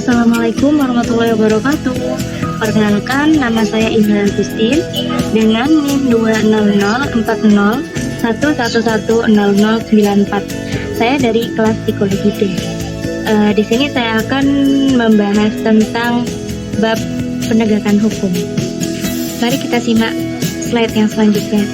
Assalamualaikum warahmatullahi wabarakatuh. Perkenalkan, nama saya Indra Agustin dengan NIM 2004001110094. Saya dari kelas psikologi D. Di sini saya akan membahas tentang bab penegakan hukum. Mari kita simak slide yang selanjutnya.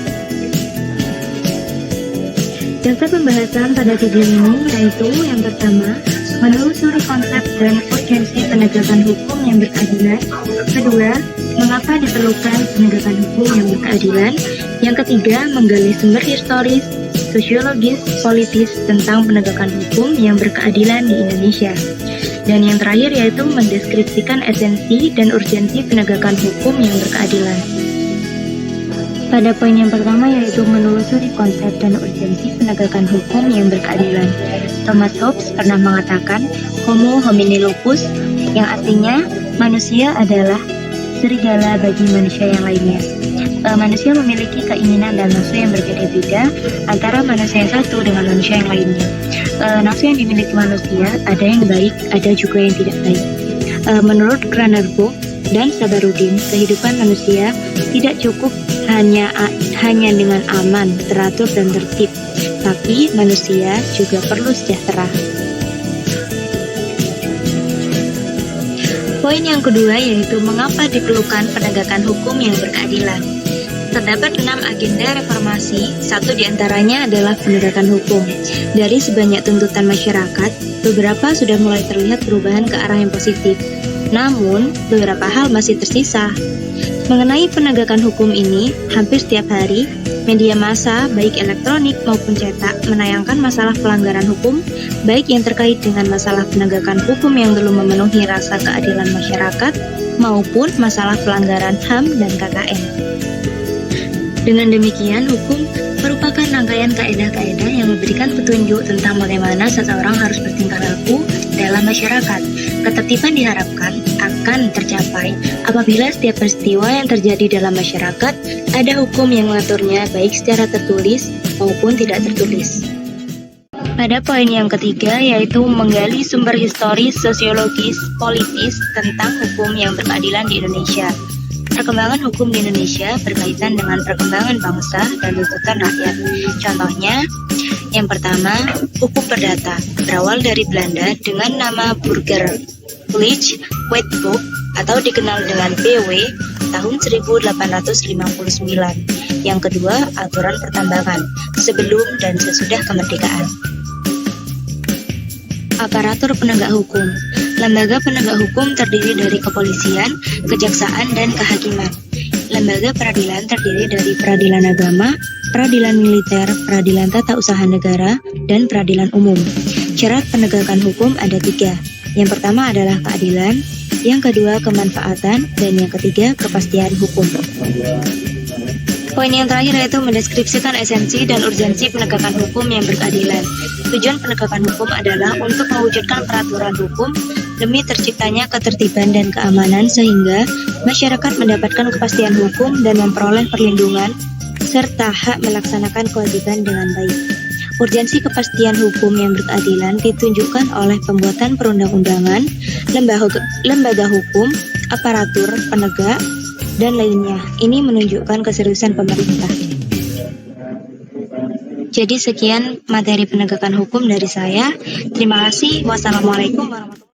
Dasar pembahasan pada video ini yaitu yang pertama, menelusuri konsep dan urgensi penegakan hukum yang berkeadilan. Kedua, mengapa diperlukan penegakan hukum yang berkeadilan. Yang ketiga, menggali sumber historis, sosiologis, politis tentang penegakan hukum yang berkeadilan di Indonesia. Dan yang terakhir yaitu mendeskripsikan esensi dan urgensi penegakan hukum yang berkeadilan. Pada poin yang pertama yaitu menelusuri konsep dan urgensi penegakan hukum yang berkeadilan. Thomas Hobbes pernah mengatakan Homo homini lupus, yang artinya manusia adalah serigala bagi manusia yang lainnya. Manusia memiliki keinginan dan nafsu yang berbeda-beda antara manusia yang satu dengan manusia yang lainnya. Nafsu yang dimiliki manusia ada yang baik, ada juga yang tidak baik. Menurut Kranerbo dan Sabarudin, kehidupan manusia tidak cukup hanya dengan aman, teratur, dan tertib, tapi manusia juga perlu sejahtera. Poin yang kedua yaitu mengapa diperlukan penegakan hukum yang berkeadilan. Terdapat 6 agenda reformasi, satu diantaranya adalah penegakan hukum. Dari sebanyak tuntutan masyarakat, beberapa sudah mulai terlihat perubahan ke arah yang positif. Namun, beberapa hal masih tersisa. Mengenai penegakan hukum ini, hampir setiap hari, media massa, baik elektronik maupun cetak, menayangkan masalah pelanggaran hukum, baik yang terkait dengan masalah penegakan hukum yang belum memenuhi rasa keadilan masyarakat, maupun masalah pelanggaran HAM dan KKN. Dengan demikian, hukum merupakan rangkaian kaedah-kaedah yang memberikan petunjuk tentang bagaimana seseorang harus bertingkah laku dalam masyarakat. Ketertiban diharapkan akan tercapai apabila setiap peristiwa yang terjadi dalam masyarakat ada hukum yang mengaturnya baik secara tertulis maupun tidak tertulis. Pada poin yang ketiga yaitu menggali sumber historis, sosiologis, politis tentang hukum yang berkeadilan di Indonesia. Perkembangan hukum di Indonesia berkaitan dengan perkembangan bangsa dan tuntutan rakyat. Contohnya, yang pertama, hukum perdata berawal dari Belanda dengan nama Burgerlijk Wetboek atau dikenal dengan BW tahun 1859. Yang kedua, aturan pertambangan sebelum dan sesudah kemerdekaan. Aparatur penegak hukum. Lembaga penegak hukum terdiri dari kepolisian, kejaksaan, dan kehakiman. Lembaga peradilan terdiri dari peradilan agama, peradilan militer, peradilan tata usaha negara, dan peradilan umum. Syarat penegakan hukum ada 3. Yang pertama adalah keadilan, yang kedua kemanfaatan, dan yang ketiga kepastian hukum. Poin yang terakhir yaitu mendeskripsikan esensi dan urgensi penegakan hukum yang berkeadilan. Tujuan penegakan hukum adalah untuk mewujudkan peraturan hukum demi terciptanya ketertiban dan keamanan sehingga masyarakat mendapatkan kepastian hukum dan memperoleh perlindungan serta hak melaksanakan kewajiban dengan baik. Urgensi kepastian hukum yang berkeadilan ditunjukkan oleh pembuatan perundang-undangan, lembaga hukum, aparatur penegak, dan lainnya. Ini menunjukkan keseriusan pemerintah. Jadi sekian materi penegakan hukum dari saya. Terima kasih. Wassalamualaikum warahmatullahi wabarakatuh.